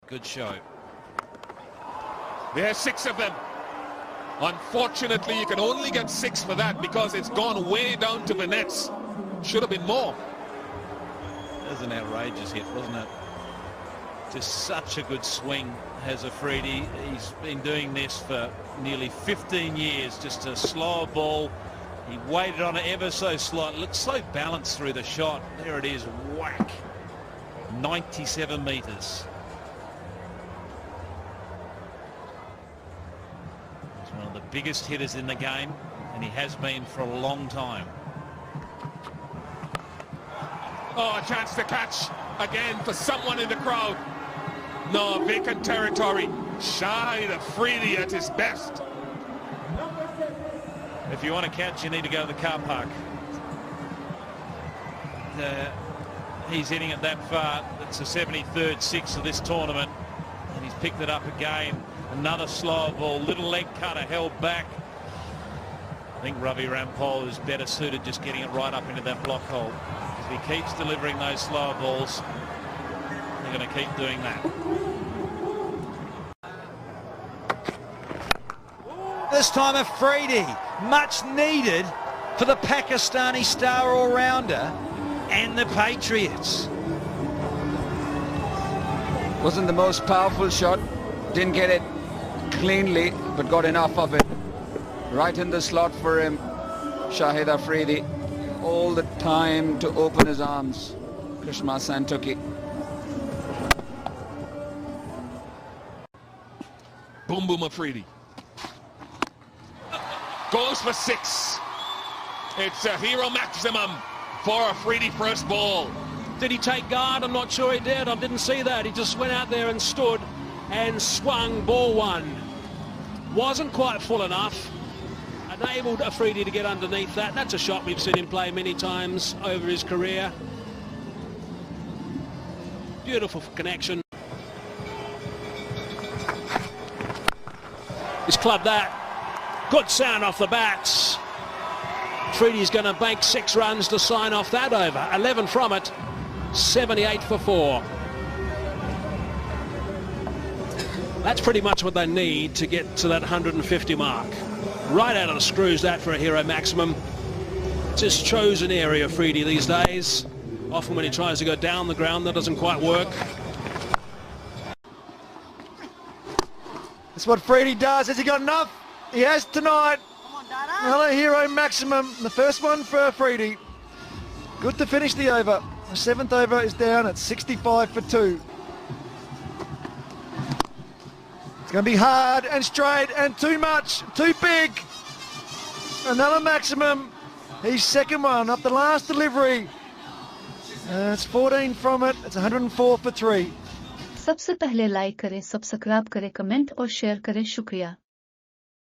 Good show. There's 6 of them. Unfortunately, you can only get 6 for that because it's gone way down to the nets. Should have been more. That was an outrageous hit, wasn't it? Just such a good swing has Afridi. He's been doing this for nearly 15 years. Just a slower ball. He waited on it ever so slightly. Looks so balanced through the shot. There it is. Whack. 97 metres. He's one of the biggest hitters in the game, and he has been for a long time. Oh, a chance to catch again for someone in the crowd. No, vacant territory. Shahid Afridi at his best. If you want to catch, you need to go to the car park. He's hitting it that far. It's the 73rd six of this tournament, and he's picked it up again. Another slower ball, little leg cutter held back. I think Ravi Rampal is better suited just getting it right up into that block hole. If he keeps delivering those slower balls, they're going to keep doing that. This time Afridi, much needed for the Pakistani star all-rounder and the Patriots. Wasn't the most powerful shot, didn't get it cleanly, but got enough of it. Right in the slot for him, Shahid Afridi. All the time to open his arms, Krishma Santuki. Boom Boom Afridi. Goes for 6. It's a hero maximum for Afridi first ball. Did he take guard? I'm not sure he did. I didn't see that. He just went out there and stood and swung ball 1. Wasn't quite full enough. Enabled Afridi to get underneath that. That's a shot we've seen him play many times over his career. Beautiful connection. He's clubbed that. Good sound off the bats. Afridi's going to bank 6 runs to sign off that over. 11 from it. 78 for 4. That's pretty much what they need to get to that 150 mark. Right out of the screws that for a hero maximum. It's his chosen area, Afridi, these days. Often when he tries to go down the ground, that doesn't quite work. That's what Afridi does. Has he got enough? He has tonight. Another hero maximum. The first one for Afridi. Good to finish the over. The 7th over is down at 65 for 2. It's going to be hard and straight and too much, too big. Another maximum. He's second one up the last delivery. It's 14 from it. It's 104 for 3. सबसे पहले like करें, subscribe करें, comment और share करें। शुक्रिया।